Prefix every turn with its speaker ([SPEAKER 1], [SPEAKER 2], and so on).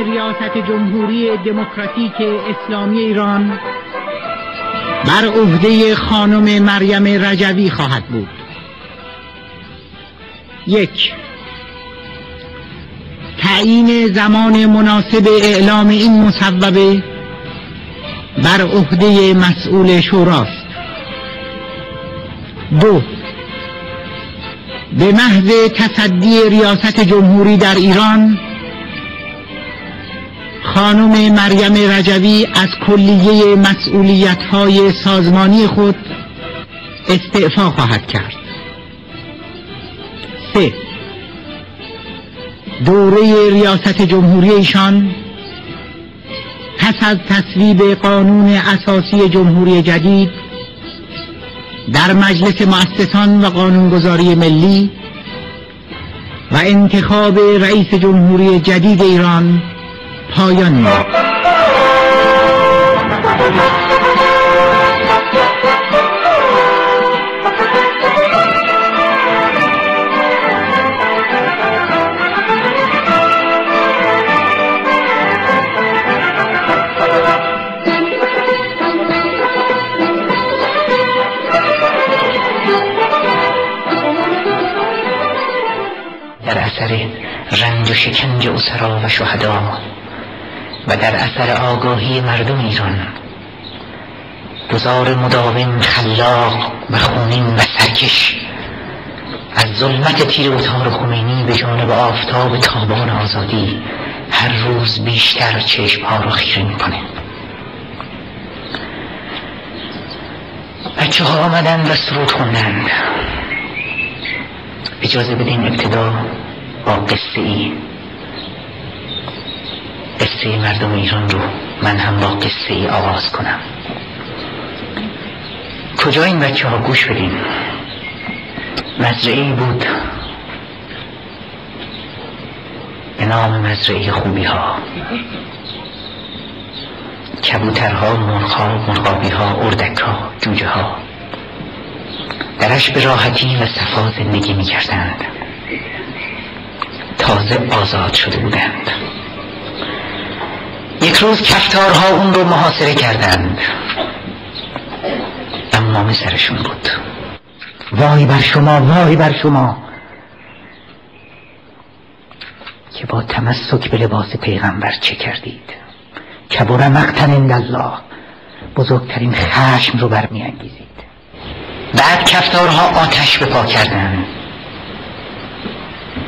[SPEAKER 1] ریاست جمهوری دموکراتیک اسلامی ایران بر عهده خانم مریم رجوی خواهد بود. 1. تعیین زمان مناسب اعلام این مصوبه بر عهده مسئول شوراست. 2. به محض تصدی ریاست جمهوری در ایران، خانم مریم رجوی از کلیه مسئولیت‌های سازمانی خود استعفا خواهد کرد. 3. دوره ریاست جمهوری ایشان پس از تصویب قانون اساسی جمهوری جدید در مجلس مؤسسان و قانونگذاری ملی و انتخاب رئیس جمهوری جدید ایران پایان می‌یابد.
[SPEAKER 2] در اثر رنج و شکنج اسرا و شهدا و در اثر آگاهی مردم ایران، گزار مداوم، خلاق و خونین و سرکش از ظلمت تیر و تار خمینی به جانب آفتاب تابان آزادی هر روز بیشتر چشمها را خیره میکنه. بچه ها آمدند و سرود خوندند. اجازه بدین ابتدا با قصه مردم ایران رو من هم با قصه آغاز کنم. کجا این بچه ها گوش بدین. مزرعه‌ای بود به نام مزرعه خوبی ها. کبوترها، مرغ‌ها، مرغابی‌ها، اردک‌ها، جوجه‌ها درش به راحتی و صفا زندگی می‌کردند. تازه آزاد شده بودند. یک روز کفتارها اون رو محاصره کردند. امامه سرشون بود. وای بر شما، وای بر شما که با تمسک به لباس پیغمبر چه کردید. کبر مقتا عند الله، بزرگترین خشم رو برمی‌انگیزید. بعد کفتارها آتش به پا کردند.